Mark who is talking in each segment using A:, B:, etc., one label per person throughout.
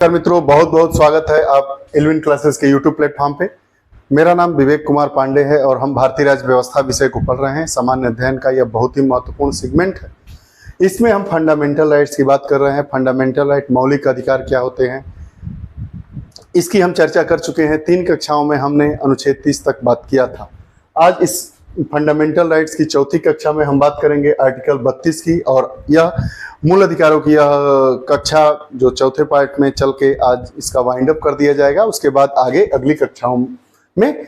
A: नमस्कार मित्रों, बहुत बहुत स्वागत है आप इल्विन क्लासेस के यूट्यूब प्लेटफॉर्म पे। मेरा नाम विवेक कुमार पांडे है और हम भारतीय राज्य व्यवस्था विषय को पढ़ रहे हैं। सामान्य अध्ययन का यह बहुत ही महत्वपूर्ण सेगमेंट है। इसमें हम फंडामेंटल राइट्स की बात कर रहे हैं। फंडामेंटल राइट मौलिक अधिकार क्या होते हैं, इसकी हम चर्चा कर चुके हैं। 3 कक्षाओं में हमने अनुच्छेद 30 तक बात किया था। आज इस फंडामेंटल राइट्स की चौथी कक्षा में हम बात करेंगे आर्टिकल 32 की, और यह मूल अधिकारों की यह कक्षा जो चौथे पार्ट में चल के आज इसका वाइंड अप कर दिया जाएगा। उसके बाद आगे अगली कक्षाओं में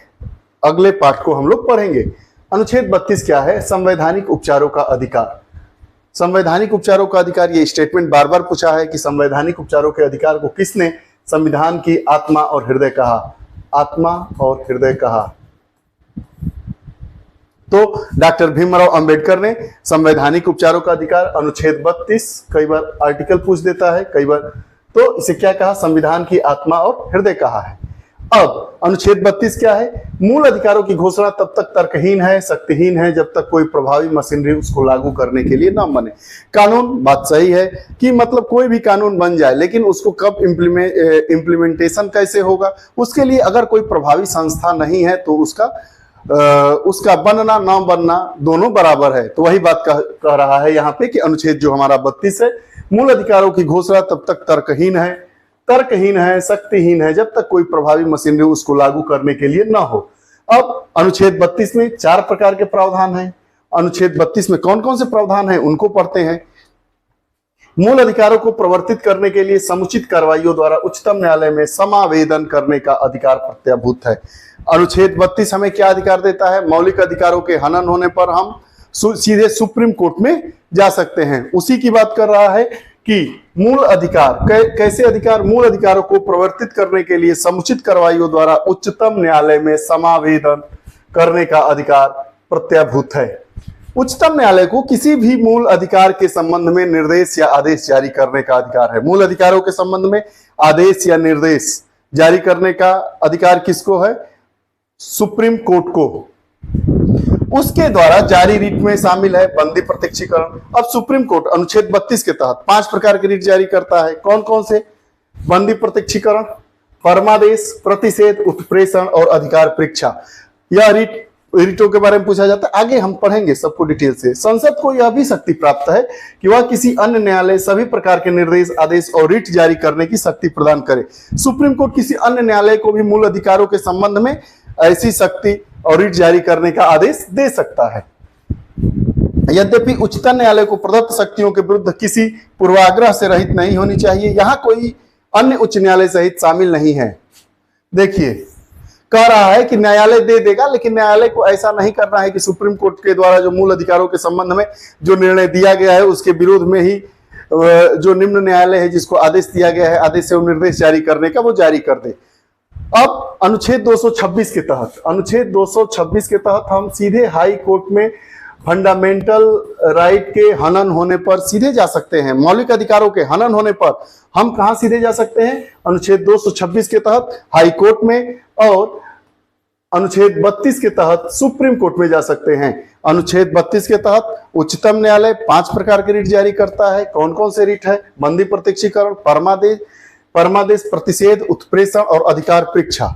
A: अगले पार्ट को हम लोग पढ़ेंगे। अनुच्छेद 32 क्या है? संवैधानिक उपचारों का अधिकार। संवैधानिक उपचारों का अधिकार, ये स्टेटमेंट बार बार पूछा है कि संवैधानिक उपचारों के अधिकार को किसने संविधान की आत्मा और हृदय कहा? आत्मा और हृदय कहा तो डॉक्टर भीमराव अंबेडकर ने संवैधानिक उपचारों का अधिकार अनुच्छेद 32, कई बार आर्टिकल पूछ देता है, कई बार तो इसे क्या कहा? संविधान की आत्मा और हृदय कहा है। अब अनुच्छेद 32 क्या है? मूल अधिकारों की घोषणा तब तक तर्कहीन है, शक्तिहीन है, जब तक कोई प्रभावी मशीनरी उसको लागू करने के लिए न बने। कानून, बात सही है कि मतलब कोई भी कानून बन जाए, लेकिन उसको कब इम्प्लीमेंटेशन कैसे होगा, उसके लिए अगर कोई प्रभावी संस्था नहीं है तो उसका बनना ना बनना दोनों बराबर है। तो वही बात कह रहा है यहाँ पे कि अनुच्छेद जो हमारा 32 है, मूल अधिकारों की घोषणा तब तक तर्कहीन है, शक्तिहीन है, जब तक कोई प्रभावी मशीनरी उसको लागू करने के लिए ना हो। अब अनुच्छेद 32 में 4 प्रकार के प्रावधान हैं। अनुच्छेद 32 में कौन कौन से प्रावधान हैं उनको पढ़ते हैं। मूल अधिकारों को प्रवर्तित करने के लिए समुचित कार्रवाइयों द्वारा उच्चतम न्यायालय में समावेदन करने का अधिकार प्रत्याभूत है। अनुच्छेद 32 हमें क्या अधिकार देता है? मौलिक अधिकारों के हनन होने पर हम सीधे सुप्रीम कोर्ट में जा सकते हैं। उसी की बात कर रहा है कि मूल अधिकार कैसे अधिकार? मूल अधिकारों को प्रवर्तित करने के लिए समुचित कार्रवाइयों द्वारा उच्चतम न्यायालय में समावेदन करने का अधिकार प्रत्याभूत है। उच्चतम न्यायालय को किसी भी मूल अधिकार के संबंध में निर्देश या आदेश जारी करने का अधिकार है। मूल अधिकारों के संबंध में आदेश या निर्देश जारी करने का अधिकार किसको है? सुप्रीम कोर्ट को। उसके द्वारा जारी रिट में शामिल है बंदी प्रत्यक्षीकरण। अब सुप्रीम कोर्ट अनुच्छेद 32 के तहत 5 प्रकार की रिट जारी करता है। कौन कौन से? बंदी प्रत्यक्षीकरण, परमादेश, प्रतिषेध, उत्प्रेषण और अधिकार परीक्षा। यह रिटों के बारे में पूछा जाता है। आगे हम पढ़ेंगे सबको डिटेल से। संसद को यह भी शक्ति प्राप्त है कि वह किसी अन्य न्यायालय सभी प्रकार के निर्देश, आदेश और रिट जारी करने की शक्ति प्रदान करे। सुप्रीम कोर्ट किसी अन्य न्यायालय को भी मूल अधिकारों के संबंध में ऐसी शक्ति और रिट जारी करने का आदेश दे सकता है। यद्यपि उच्चतम न्यायालय को प्रदत्त शक्तियों के विरुद्ध किसी पूर्वाग्रह से रहित नहीं होनी चाहिए। यहाँ कोई अन्य उच्च न्यायालय सहित शामिल नहीं है। देखिए, कह रहा है कि न्यायालय दे देगा, लेकिन न्यायालय को ऐसा नहीं करना है कि सुप्रीम कोर्ट के द्वारा जो मूल अधिकारों के संबंध में जो निर्णय दिया गया है उसके विरोध में ही जो निम्न न्यायालय है जिसको आदेश दिया गया है, आदेश से निर्देश जारी करने का, वो जारी कर दे। अब अनुच्छेद 226 के तहत हम सीधे हाई कोर्ट में फंडामेंटल राइट के हनन होने पर सीधे जा सकते हैं। मौलिक अधिकारों के हनन होने पर हम कहां सीधे जा सकते हैं? अनुच्छेद 226 के तहत हाई कोर्ट में, और अनुच्छेद 32 के तहत सुप्रीम कोर्ट में जा सकते हैं। अनुच्छेद 32 के तहत उच्चतम न्यायालय 5 प्रकार के रिट जारी करता है। कौन कौन से रिट है? बंदी प्रत्यक्षीकरण, परमादेश, प्रतिषेध, उत्प्रेषण और अधिकार परीक्षा।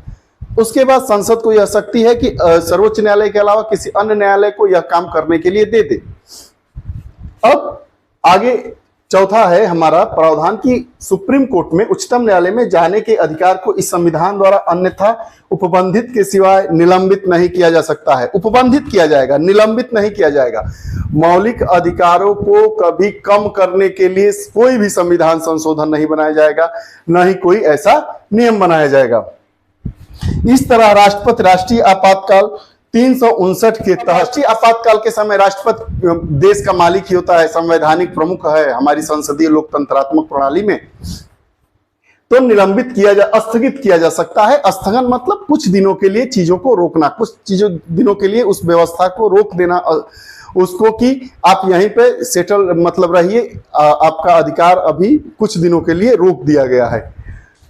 A: उसके बाद संसद को यह शक्ति है कि सर्वोच्च न्यायालय के अलावा किसी अन्य न्यायालय को यह काम करने के लिए दे दे। अब आगे चौथा है हमारा प्रावधान कि सुप्रीम कोर्ट में, उच्चतम न्यायालय में जाने के अधिकार को इस संविधान द्वारा अन्यथा उपबंधित के सिवाय निलंबित नहीं किया जा सकता है। उपबंधित किया जाएगा, निलंबित नहीं किया जाएगा। मौलिक अधिकारों को कभी कम करने के लिए कोई भी संविधान संशोधन नहीं बनाया जाएगा, न ही कोई ऐसा नियम बनाया जाएगा। इस तरह राष्ट्रपति राष्ट्रीय आपातकाल 359 के तहत, राष्ट्रीय आपातकाल के समय राष्ट्रपति देश का मालिक ही होता है, संवैधानिक प्रमुख है हमारी संसदीय लोकतंत्रात्मक प्रणाली में, तो निलंबित स्थगित किया जा सकता है। स्थगन मतलब कुछ दिनों के लिए चीजों को रोकना, कुछ दिनों के लिए उस व्यवस्था को रोक देना, उसको कि आप यहीं पे सेटल मतलब रहिए, आपका अधिकार अभी कुछ दिनों के लिए रोक दिया गया है।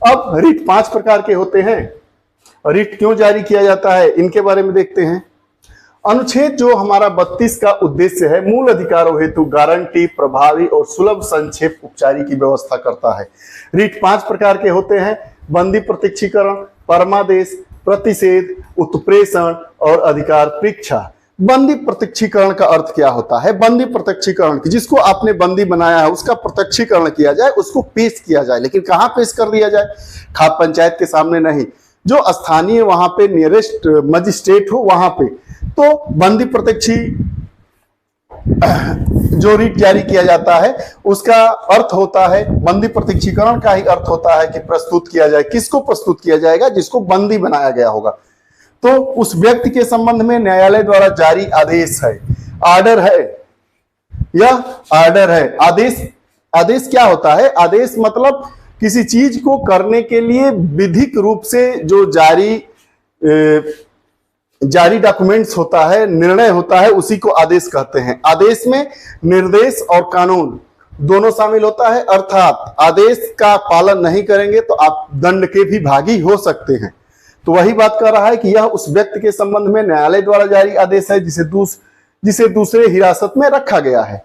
A: अब रिट 5 प्रकार के होते हैं। रिट क्यों जारी किया जाता है इनके बारे में देखते हैं। अनुच्छेद जो हमारा 32 का उद्देश्य है, मूल अधिकारों हेतु गारंटी, प्रभावी और सुलभ संक्षेप उपचारी की व्यवस्था करता है। रीट 5 प्रकार के होते हैं: बंदी प्रत्यक्षीकरण, परमादेश, प्रतिषेध, उत्प्रेषण और अधिकार परीक्षा। बंदी प्रत्यक्षीकरण का अर्थ क्या होता है? बंदी प्रत्यक्षीकरण, जिसको आपने बंदी बनाया है उसका प्रत्यक्षीकरण किया जाए, उसको पेश किया जाए। लेकिन कहां पेश कर दिया जाए? खाप पंचायत के सामने नहीं, जो स्थानीय वहां पे नियरेस्ट मजिस्ट्रेट हो वहां पे। तो बंदी प्रत्यक्षी जो रीट जारी किया जाता है उसका अर्थ होता है, बंदी प्रत्यक्षीकरण का ही अर्थ होता है कि प्रस्तुत किया जाए। किसको प्रस्तुत किया जाएगा? जिसको बंदी बनाया गया होगा। तो उस व्यक्ति के संबंध में न्यायालय द्वारा जारी आदेश है, आर्डर है, यह आर्डर है। आदेश क्या होता है? आदेश मतलब किसी चीज को करने के लिए विधिक रूप से जो जारी डॉक्यूमेंट्स होता है, निर्णय होता है, उसी को आदेश कहते हैं। आदेश में निर्देश और कानून दोनों शामिल होता है, अर्थात आदेश का पालन नहीं करेंगे तो आप दंड के भी भागी हो सकते हैं। तो वही बात कर रहा है कि यह उस व्यक्ति के संबंध में न्यायालय द्वारा जारी आदेश है जिसे दूसरे हिरासत में रखा गया है,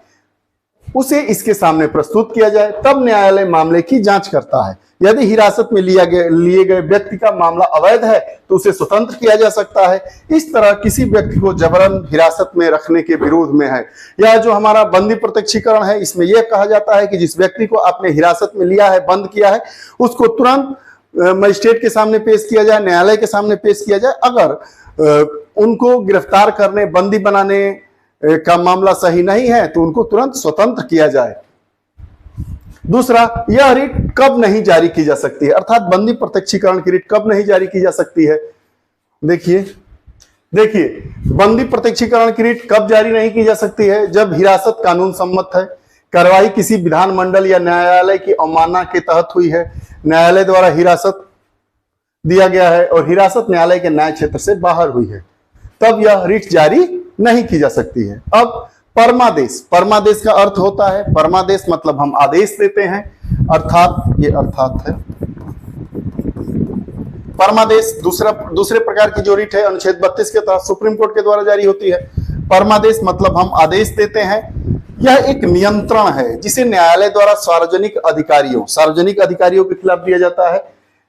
A: उसे इसके सामने प्रस्तुत किया जाए, तब न्यायालय मामले की जांच करता है। यदि हिरासत में लिए गए व्यक्ति का मामला अवैध है तो उसे स्वतंत्र किया जा सकता है। इस तरह किसी व्यक्ति को जबरन हिरासत में रखने के विरोध में है। यह जो हमारा बंदी प्रत्यक्षीकरण है, इसमें यह कहा जाता है कि जिस व्यक्ति को आपने हिरासत में लिया है, बंद किया है, उसको तुरंत मजिस्ट्रेट के सामने पेश किया जाए, न्यायालय के सामने पेश किया जाए। अगर उनको गिरफ्तार करने, बंदी बनाने का मामला सही नहीं है तो उनको तुरंत स्वतंत्र किया जाए। दूसरा, यह रीट कब नहीं जारी की जा सकती है, अर्थात बंदी प्रत्यक्षीकरण की रीट कब नहीं जारी की जा सकती है? देखिए बंदी प्रत्यक्षीकरण की रीट कब जारी नहीं की जा सकती है? जब हिरासत कानून सम्मत है, कार्रवाई किसी विधानमंडल या न्यायालय की अवमानना के तहत हुई है, न्यायालय द्वारा हिरासत दिया गया है और हिरासत न्यायालय के न्याय क्षेत्र से बाहर हुई है, तब यह रीट जारी नहीं की जा सकती है। अब परमादेश का अर्थ होता है, परमादेश मतलब हम आदेश देते हैं, अर्थात ये अर्थात है। परमादेश दूसरे प्रकार की जो रीट है अनुच्छेद 32 के तहत सुप्रीम कोर्ट के द्वारा जारी होती है। परमादेश मतलब हम आदेश देते हैं। यह एक नियंत्रण है जिसे न्यायालय द्वारा सार्वजनिक अधिकारियों के खिलाफ दिया जाता है।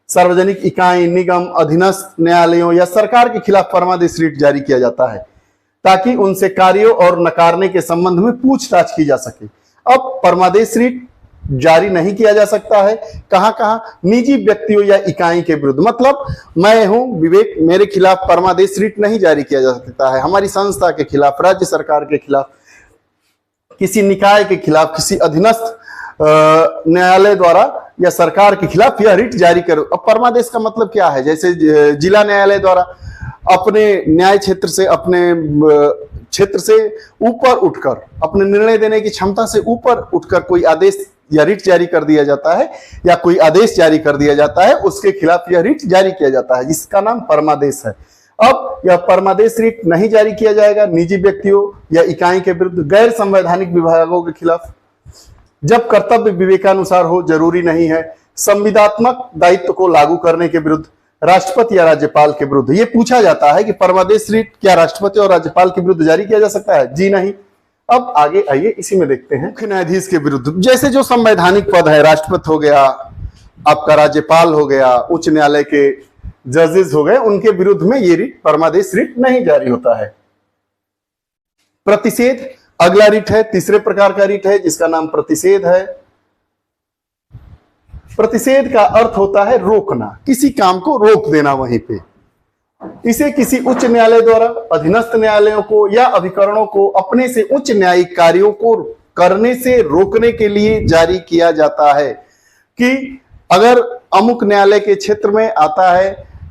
A: सार्वजनिक इकाई, निगम, अधीनस्थ न्यायालयों या सरकार के खिलाफ परमादेश रीट जारी किया जाता है ताकि उनसे कार्यों और नकारने के संबंध में पूछताछ की जा सके। अब परमादेश रीट जारी नहीं किया जा सकता है कहां? निजी व्यक्तियों या इकाई के विरुद्ध। मतलब मैं हूं विवेक, मेरे खिलाफ परमादेश रीट नहीं जारी किया जा सकता है। हमारी संस्था के खिलाफ, राज्य सरकार के खिलाफ, किसी निकाय के खिलाफ, किसी अधीनस्थ न्यायालय द्वारा या सरकार के खिलाफ यह रीट जारी करो। अब परमादेश का मतलब क्या है? जैसे जिला न्यायालय द्वारा अपने न्याय क्षेत्र से, अपने क्षेत्र से ऊपर उठकर, अपने निर्णय देने की क्षमता से ऊपर उठकर कोई आदेश या रीट जारी कर दिया जाता है या कोई आदेश जारी कर दिया जाता है, उसके खिलाफ यह रीट जारी किया जाता है, जिसका नाम परमादेश है। अब यह परमादेश रीट नहीं जारी किया जाएगा निजी व्यक्तियों या इकाई के विरुद्ध, गैर संवैधानिक विभागों के खिलाफ, जब कर्तव्य विवेकानुसार हो, जरूरी नहीं है, संविदात्मक दायित्व को लागू करने के विरुद्ध, राष्ट्रपति या राज्यपाल के विरुद्ध। ये पूछा जाता है कि परमादेश रीट क्या राष्ट्रपति और राज्यपाल के विरुद्ध जारी किया जा सकता है? जी नहीं। अब आगे आइए इसी में देखते हैं। मुख्य न्यायाधीश के विरुद्ध, जैसे जो संवैधानिक पद है, राष्ट्रपति हो गया, आपका राज्यपाल हो गया, उच्च न्यायालय के जजेस हो गए, उनके विरुद्ध में ये रीट, परमादेश रीट नहीं जारी होता है। प्रतिषेध अगला रीट है, तीसरे प्रकार का रीट है जिसका नाम प्रतिषेध है। प्रतिषेध का अर्थ होता है रोकना, किसी काम को रोक देना वहीं पे। इसे किसी उच्च न्यायालय द्वारा अधीनस्थ न्यायालयों को या अभिकरणों को अपने से उच्च न्यायिक कार्यों को करने से रोकने के लिए जारी किया जाता है कि अगर अमुक न्यायालय के क्षेत्र में आता है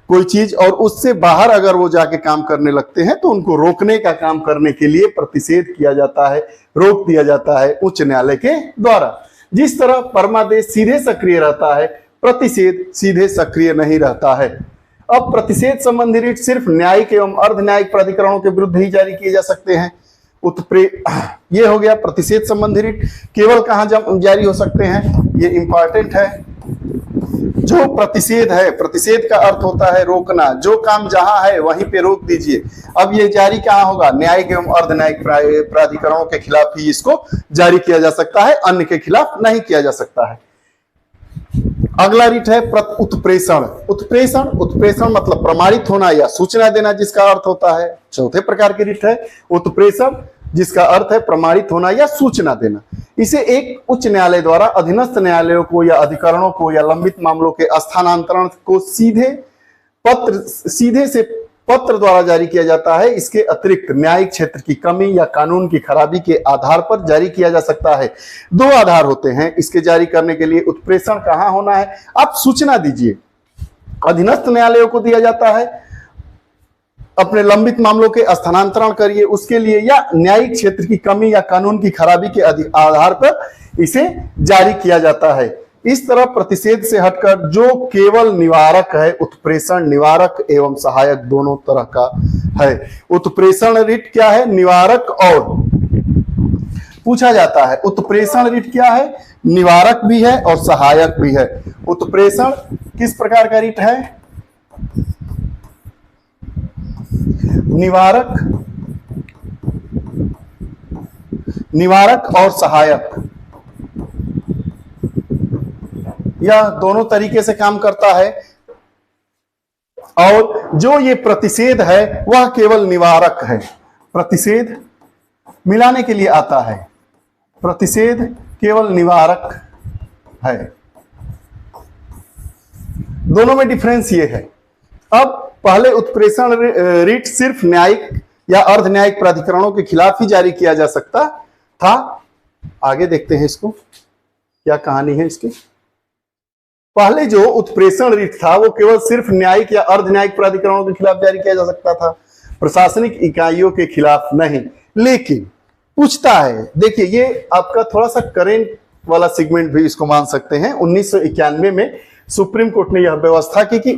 A: कोई चीज और उससे बाहर अगर वो जाके काम करने लगते हैं तो उनको रोकने का काम करने के लिए प्रतिषेध किया जाता है, रोक दिया जाता है उच्च न्यायालय के द्वारा। जिस तरह परमादेश सीधे सक्रिय रहता है, प्रतिषेध सीधे सक्रिय नहीं रहता है। अब प्रतिषेध संबंधी रीट सिर्फ न्यायिक एवं अर्ध न्यायिक प्राधिकरणों के विरुद्ध ही जारी किए जा सकते हैं। ये हो गया प्रतिषेध संबंधी रीट। केवल कहां जारी हो सकते हैं, ये इंपॉर्टेंट है। जो प्रतिषेध है, प्रतिषेध का अर्थ होता है रोकना, जो काम जहां है वहीं पे रोक दीजिए। अब ये जारी कहाँ होगा? न्यायिक एवं अर्ध न्यायिक प्राधिकरणों के खिलाफ ही इसको जारी किया जा सकता है, अन्य के खिलाफ नहीं किया जा सकता है। अगला रिट है उत्प्रेषण। उत्प्रेषण, उत्प्रेषण मतलब प्रमाणित होना या सूचना देना, जिसका अर्थ होता है। चौथे प्रकार की रिट है उत्प्रेषण, जिसका अर्थ है प्रमाणित होना या सूचना देना। इसे एक उच्च न्यायालय द्वारा अधीनस्थ न्यायालयों को या अधिकरणों को या लंबित मामलों के स्थानांतरण को सीधे से पत्र द्वारा जारी किया जाता है। इसके अतिरिक्त न्यायिक क्षेत्र की कमी या कानून की खराबी के आधार पर जारी किया जा सकता है। दो आधार होते हैं इसके जारी करने के लिए। उत्प्रेषण कहाँ होना है? आप सूचना दीजिए, अधीनस्थ न्यायालयों को दिया जाता है, अपने लंबित मामलों के स्थानांतरण करिए उसके लिए, या न्यायिक क्षेत्र की कमी या कानून की खराबी के आधार पर इसे जारी किया जाता है। इस तरह प्रतिषेध से हटकर जो केवल निवारक है, उत्प्रेषण निवारक एवं सहायक दोनों तरह का है। उत्प्रेषण रिट क्या है? निवारक और पूछा जाता है। उत्प्रेषण रिट क्या है? निवारक भी है और सहायक भी है। उत्प्रेषण किस प्रकार का रिट है? निवारक और सहायक, यह दोनों तरीके से काम करता है। और जो ये प्रतिषेध है वह केवल निवारक है। प्रतिषेध मिलाने के लिए आता है, प्रतिषेध केवल निवारक है। दोनों में डिफरेंस ये है। अब पहले उत्प्रेषण रिट सिर्फ न्यायिक या अर्ध न्यायिक प्राधिकरणों के खिलाफ ही जारी किया जा सकता था। आगे देखते हैं इसको क्या कहानी है इसकी। पहले जो उत्प्रेषण रिट था वो केवल सिर्फ न्यायिक या अर्ध न्यायिक प्राधिकरणों के खिलाफ जारी किया जा सकता था, प्रशासनिक इकाइयों के खिलाफ नहीं। लेकिन पूछता है, देखिए ये आपका थोड़ा सा करेंट वाला सेगमेंट भी इसको मान सकते हैं। 1991 में सुप्रीम कोर्ट ने यह व्यवस्था की कि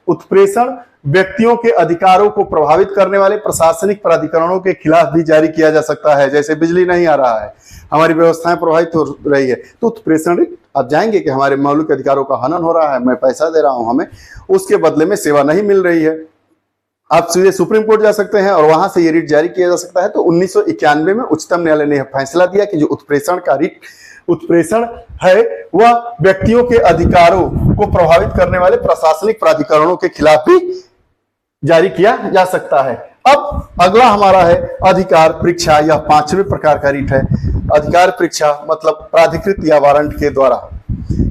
A: उत्प्रेषण व्यक्तियों के अधिकारों को प्रभावित करने वाले प्रशासनिक प्राधिकरणों के खिलाफ भी जारी किया जा सकता है। जैसे बिजली नहीं आ रहा है, हमारी व्यवस्थाएं प्रभावित हो रही है, तो उत्प्रेषण आप जाएंगे कि हमारे मौलिक अधिकारों का हनन हो रहा है, मैं पैसा दे रहा हूं, हमें उसके बदले में सेवा नहीं मिल रही है। आप सीधे सुप्रीम कोर्ट जा सकते हैं और वहां से ये रिट जारी किया जा सकता है। तो 1991 में उच्चतम न्यायालय ने फैसला दिया कि जो उत्प्रेषण है वह व्यक्तियों के अधिकारों को प्रभावित करने वाले प्रशासनिक प्राधिकरणों के खिलाफ भी जारी किया जा सकता है। अब अगला हमारा है अधिकार परीक्षा। यह 5वें प्रकार का रिट है। अधिकार परीक्षा मतलब प्राधिकृत या वारंट के द्वारा।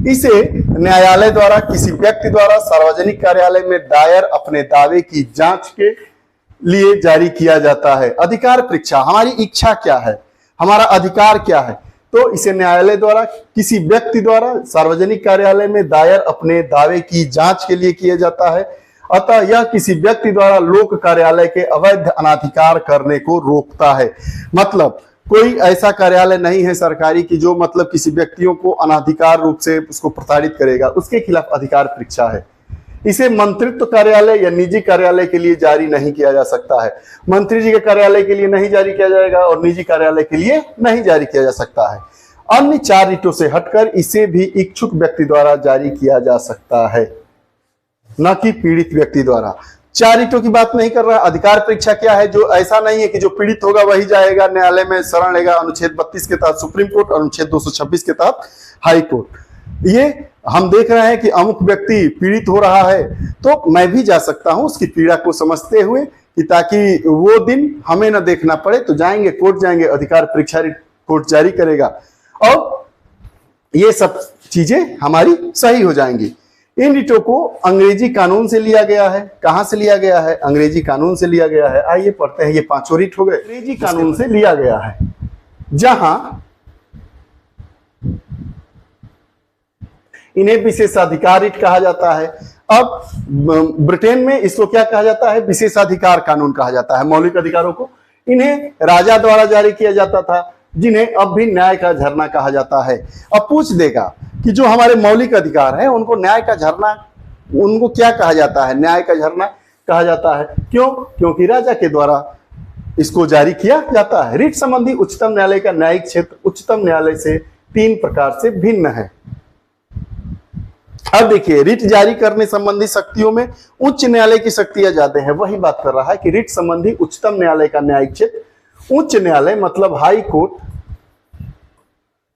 A: इसे न्यायालय द्वारा किसी व्यक्ति द्वारा सार्वजनिक कार्यालय में दायर अपने दावे की जांच के लिए जारी किया जाता है। अधिकार परीक्षा, हमारी इच्छा क्या है, हमारा अधिकार क्या है, तो इसे न्यायालय द्वारा किसी व्यक्ति द्वारा सार्वजनिक कार्यालय में दायर अपने दावे की जांच के लिए किया जाता है। अतः यह किसी व्यक्ति द्वारा लोक कार्यालय के अवैध अनाधिकार करने को रोकता है। मतलब कोई ऐसा कार्यालय नहीं है सरकारी की जो मतलब किसी व्यक्तियों को अनाधिकार रूप से उसको प्रताड़ित करेगा, उसके खिलाफ अधिकार परीक्षा है। इसे मंत्रित्व कार्यालय या निजी कार्यालय के लिए जारी नहीं किया जा सकता है। मंत्री जी के कार्यालय के लिए नहीं जारी किया जाएगा और निजी कार्यालय के लिए नहीं जारी किया जा सकता है। अन्य 4 रिटों से हटकर इसे भी इच्छुक व्यक्ति द्वारा जारी किया जा सकता है, न कि पीड़ित व्यक्ति द्वारा। 4 रिटों की बात नहीं कर रहा। अधिकार परीक्षा क्या है? जो ऐसा नहीं है कि जो पीड़ित होगा वही जाएगा न्यायालय में शरण लेगा। अनुच्छेद 32 के तहत सुप्रीम कोर्ट, अनुच्छेद 226 के तहत हाई कोर्ट। ये हम देख रहे हैं कि अमुक व्यक्ति पीड़ित हो रहा है तो मैं भी जा सकता हूं उसकी पीड़ा को समझते हुए, कि ताकि वो दिन हमें न देखना पड़े, तो जाएंगे कोर्ट, जाएंगे, अधिकार परीक्षा कोर्ट जारी करेगा और ये सब चीजें हमारी सही हो जाएंगी। इन रिटों को अंग्रेजी कानून से लिया गया है। कहां से लिया गया है? अंग्रेजी कानून से लिया गया है। आइए पढ़ते हैं, ये 5 रिट हो गए, अंग्रेजी कानून से लिया गया है, जहां इन्हें विशेषाधिकार रिट कहा जाता है। अब ब्रिटेन में इसको क्या कहा जाता है? विशेषाधिकार कानून कहा जाता है। मौलिक अधिकारों को इन्हें राजा द्वारा जारी किया जाता था, जिन्हें अब भी न्याय का झरना कहा जाता है। अब पूछ देगा कि जो हमारे मौलिक अधिकार है उनको न्याय का झरना, उनको क्या कहा जाता है? न्याय का झरना कहा जाता है। क्यों? क्योंकि राजा के द्वारा इसको जारी किया जाता है। रिट संबंधी उच्चतम न्यायालय का न्यायिक क्षेत्र उच्चतम न्यायालय से 3 प्रकार से भिन्न है। अब देखिए, रिट जारी करने संबंधी शक्तियों में उच्च न्यायालय की शक्तियां ज्यादा है। वही बात कर रहा है कि रिट संबंधी उच्चतम न्यायालय का न्यायिक क्षेत्र, उच्च न्यायालय मतलब हाई कोर्ट,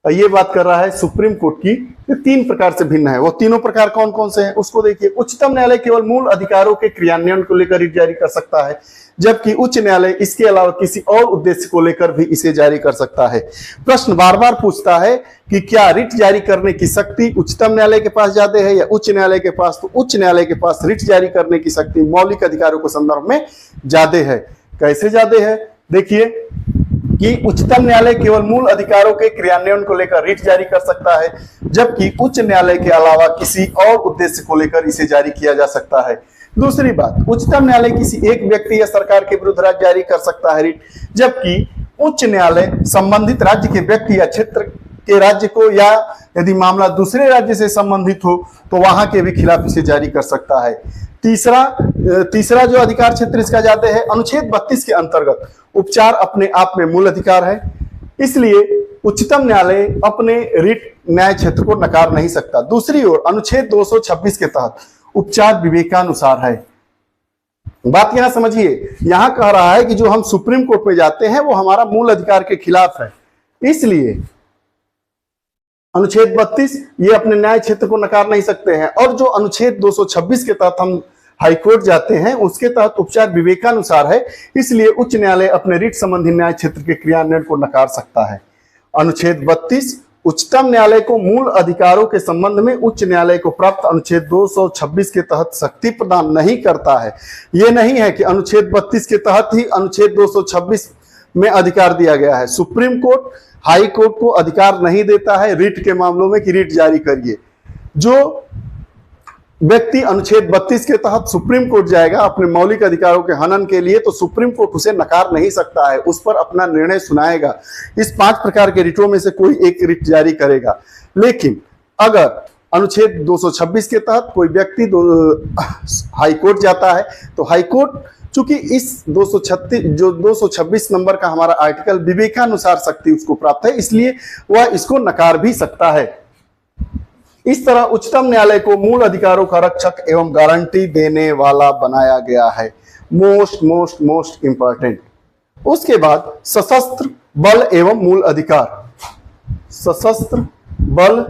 A: ये बात कर रहा है सुप्रीम कोर्ट की, ये तीन प्रकार से भिन्न है। वो तीनों प्रकार कौन कौन से हैं उसको देखिए। उच्चतम न्यायालय केवल मूल अधिकारों के क्रियान्वयन को लेकर रिट जारी कर सकता है, जबकि उच्च न्यायालय इसके अलावा किसी और उद्देश्य को लेकर भी इसे जारी कर सकता है। प्रश्न बार बार पूछता है कि क्या रिट जारी करने की शक्ति उच्चतम न्यायालय के पास ज्यादा है या उच्च न्यायालय के पास? तो उच्च न्यायालय के पास रिट जारी करने की शक्ति मौलिक अधिकारों के संदर्भ में ज्यादा है। कैसे ज्यादा है? देखिए कि उच्चतम न्यायालय केवल मूल अधिकारों के क्रियान्वयन को लेकर रिट जारी कर सकता है, जबकि उच्च न्यायालय के अलावा किसी और उद्देश्य को लेकर इसे जारी किया जा सकता है। दूसरी बात, उच्चतम न्यायालय किसी एक व्यक्ति या सरकार के विरुद्ध राज्य जारी कर सकता है रिट, जबकि उच्च न्यायालय संबंधित राज्य के व्यक्ति या क्षेत्र के राज्य को, या यदि मामला दूसरे राज्य से संबंधित हो तो वहां के भी खिलाफ इसे जारी कर सकता है। तीसरा जो अधिकार क्षेत्र इसका जाते है, अनुच्छेद 32 के अंतर्गत उपचार अपने आप में मूल अधिकार है, इसलिए उच्चतम न्यायालय अपने रिट न्याय क्षेत्र को नकार नहीं सकता। दूसरी ओर अनुच्छेद 226 के तहत उपचार विवेकानुसार है। बात यहां समझिए, यहां कह रहा है कि जो हम सुप्रीम कोर्ट में जाते हैं वो हमारा मूल अधिकार के खिलाफ है, इसलिए अनुच्छेद 32 ये अपने न्याय क्षेत्र को नकार नहीं सकते हैं। और जो अनुच्छेद 226 के तहत हम हाईकोर्ट जाते हैं उसके तहत उपचार विवेकानुसार है, इसलिए उच्च न्यायालय अपने रिट संबंधी न्याय क्षेत्र के क्रियान्वयन को नकार सकता है। अनुच्छेद 32 उच्चतम न्यायालय को मूल अधिकारों के संबंध में उच्च न्यायालय को प्राप्त अनुच्छेद 226 के तहत शक्ति प्रदान नहीं करता है। यह नहीं है कि अनुच्छेद 32 के तहत ही अनुच्छेद 226 में अधिकार दिया गया है। सुप्रीम कोर्ट हाई कोर्ट को अधिकार नहीं देता है रिट के मामलों में कि रिट जारी करिए। जो व्यक्ति अनुच्छेद 32 के तहत सुप्रीम कोर्ट जाएगा अपने मौलिक अधिकारों के हनन के लिए, तो सुप्रीम कोर्ट उसे नकार नहीं सकता है, उस पर अपना निर्णय सुनाएगा। इस 5 प्रकार के रिटों में से कोई एक रिट जारी करेगा। लेकिन अगर अनुच्छेद 226 के तहत कोई व्यक्ति हाई कोर्ट जाता है तो हाई कोर्ट चूंकि इस 226 नंबर का हमारा आर्टिकल विवेकानुसार शक्ति उसको प्राप्त है, इसलिए वह इसको नकार भी सकता है। इस तरह उच्चतम न्यायालय को मूल अधिकारों का रक्षक एवं गारंटी देने वाला बनाया गया है। Most important. उसके बाद सशस्त्र बल एवं मूल अधिकार। सशस्त्र बल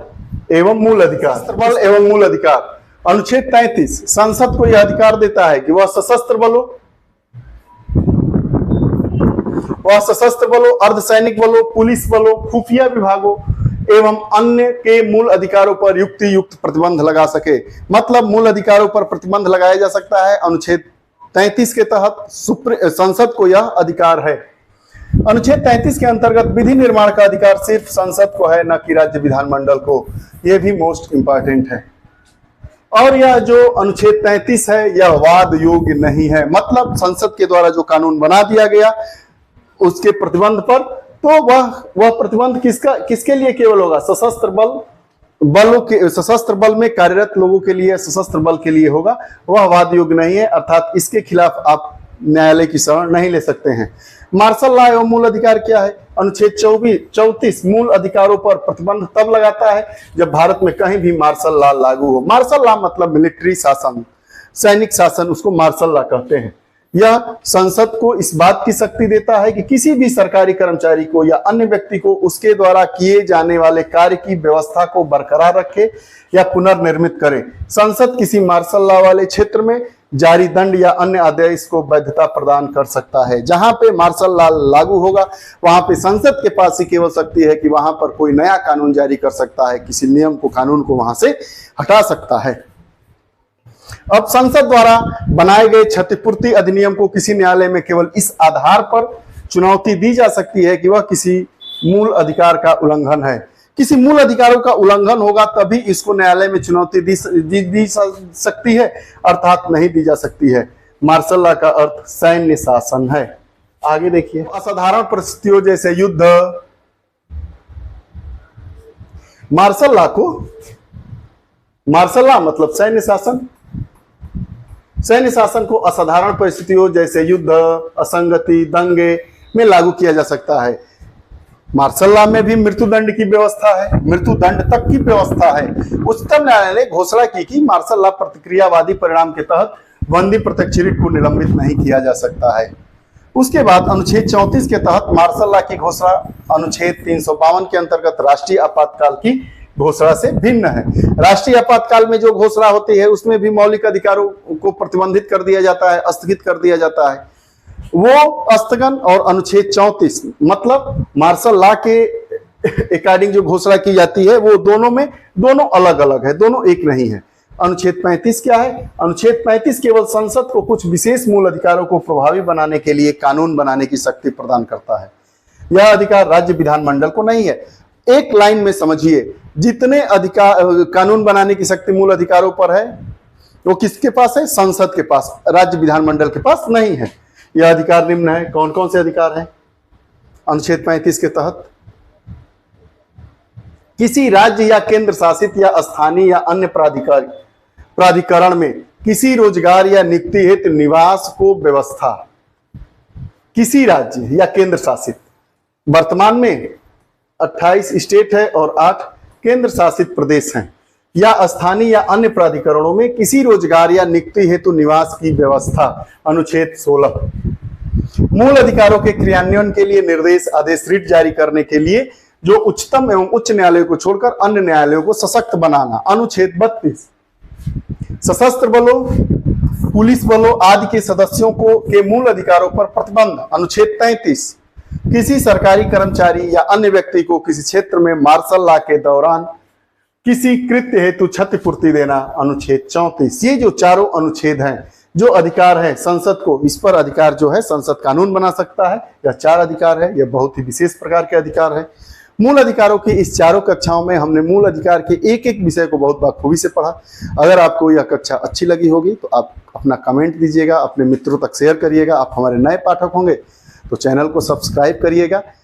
A: एवं मूल अधिकार। बल एवं मूल अधिकार अनुच्छेद 33 संसद को यह अधिकार देता है कि वह सशस्त्र बलों, अर्धसैनिक बलों, पुलिस बलों, खुफिया विभागों एवं अन्य के मूल अधिकारों पर युक्त प्रतिबंध लगा सके। मतलब मूल अधिकारों पर प्रतिबंध लगाया जा सकता है। अनुच्छेद 33 के तहत संसद को यह अधिकार है। अनुच्छेद 33 के अंतर्गत विधि निर्माण का अधिकार सिर्फ संसद को है, न कि राज्य विधानमंडल को। यह भी मोस्ट इंपॉर्टेंट है। और यह जो अनुच्छेद 33 है यह वाद योग्य नहीं है। मतलब संसद के द्वारा जो कानून बना दिया गया उसके प्रतिबंध पर, तो वह प्रतिबंध किसके लिए केवल होगा? सशस्त्र बल में कार्यरत लोगों के लिए, सशस्त्र बल के लिए होगा। वह वाद योग्य नहीं है, अर्थात इसके खिलाफ आप न्यायालय की शरण नहीं ले सकते हैं। मार्शल लॉ एवं मूल अधिकार क्या है? अनुच्छेद 34 मूल अधिकारों पर प्रतिबंध तब लगाता है जब भारत में कहीं भी मार्शल लॉ लागू हो। मार्शल लॉ मतलब मिलिट्री शासन, सैनिक शासन, उसको मार्शल लॉ कहते हैं। यह संसद को इस बात की शक्ति देता है कि किसी भी सरकारी कर्मचारी को या अन्य व्यक्ति को उसके द्वारा किए जाने वाले कार्य की व्यवस्था को बरकरार रखे या पुनर्निर्मित करे। संसद किसी मार्शल लॉ वाले क्षेत्र में जारी दंड या अन्य आदेश को वैधता प्रदान कर सकता है। जहां पे मार्शल लॉ लागू होगा वहां पे संसद के पास ही केवल शक्ति है कि वहां पर कोई नया कानून जारी कर सकता है, किसी नियम को, कानून को वहां से हटा सकता है। अब संसद द्वारा बनाए गए क्षतिपूर्ति अधिनियम को किसी न्यायालय में केवल इस आधार पर चुनौती दी जा सकती है कि वह किसी मूल अधिकार का उल्लंघन है। किसी मूल अधिकारों का उल्लंघन होगा तभी इसको न्यायालय में चुनौती दी सकती है, अर्थात नहीं दी जा सकती है। मार्शल लॉ का अर्थ सैन्य शासन है। आगे देखिए, असाधारण परिस्थितियों जैसे युद्ध, मार्शल लॉ मतलब सैन्य शासन। सैन्य शासन को असाधारण परिस्थितियों जैसे युद्ध, असंगति, दंगे में लागू किया जा सकता है। मार्शल लॉ में भी मृत्युदंड की व्यवस्था है, मृत्युदंड तक की व्यवस्था है। उच्चतम न्यायालय ने घोषणा की कि मार्शल लॉ प्रतिक्रियावादी परिणाम के तहत बंदी प्रत्यक्ष रीट को निलंबित नहीं किया जा सकता है। उसके बाद अनुच्छेद 34 के तहत मार्शल लॉ की घोषणा अनुच्छेद 352 के अंतर्गत राष्ट्रीय आपातकाल की घोषणा से भिन्न है। राष्ट्रीय आपातकाल में जो घोषणा होती है उसमें भी मौलिक अधिकारों को प्रतिबंधित कर दिया जाता है, स्थगित कर दिया जाता है। वो स्थगन और अनुच्छेद 34 मतलब मार्शल लॉ के अकॉर्डिंग जो घोषणा की जाती है वो दोनों अलग अलग है, दोनों एक नहीं है। अनुच्छेद 35 क्या है? अनुच्छेद 35 केवल संसद को कुछ विशेष मूल अधिकारों को प्रभावी बनाने के लिए कानून बनाने की शक्ति प्रदान करता है। यह अधिकार राज्य विधानमंडल को नहीं है। एक लाइन में समझिए, जितने अधिकार कानून बनाने की शक्ति मूल अधिकारों पर है वो किसके पास है? संसद के पास, राज्य विधानमंडल के पास नहीं है। यह अधिकार निम्न है। कौन कौन से अधिकार हैं अनुच्छेद 35 के तहत? किसी राज्य या केंद्र शासित या स्थानीय या अन्य प्राधिकरण में किसी रोजगार या नियुक्ति हेतु निवास को व्यवस्था। किसी राज्य या केंद्र शासित, वर्तमान में 28 स्टेट है और 8 केंद्र शासित प्रदेश हैं, या स्थानीय या अन्य प्राधिकरणों में किसी रोजगार या नियुक्ति हेतु निवास की व्यवस्था। अनुच्छेद 16 मूल अधिकारों के क्रियान्वयन के लिए निर्देश आदेश रिट जारी करने के लिए जो उच्चतम एवं उच्च न्यायालयों को छोड़कर अन्य न्यायालयों को सशक्त बनाना। अनुच्छेद 32 सशस्त्र बलों, पुलिस बलों आदि के सदस्यों के मूल अधिकारों पर प्रतिबंध। अनुच्छेद 33 किसी सरकारी कर्मचारी या अन्य व्यक्ति को किसी क्षेत्र में मार्शल लॉ के दौरान किसी कृत्य हेतु क्षतिपूर्ति देना। अनुच्छेद 34 ये जो चारों अनुच्छेद हैं, जो अधिकार है संसद को, इस पर अधिकार जो है संसद कानून बना सकता है। यह 4 अधिकार है, यह बहुत ही विशेष प्रकार के अधिकार है। मूल अधिकारों की इस चारों कक्षाओं में हमने मूल अधिकार के एक एक विषय को बहुत बखूबी से पढ़ा। अगर आपको यह कक्षा अच्छी लगी होगी तो आप अपना कमेंट दीजिएगा, अपने मित्रों तक शेयर करिएगा। आप हमारे नए पाठक होंगे तो चैनल को सब्सक्राइब करिएगा।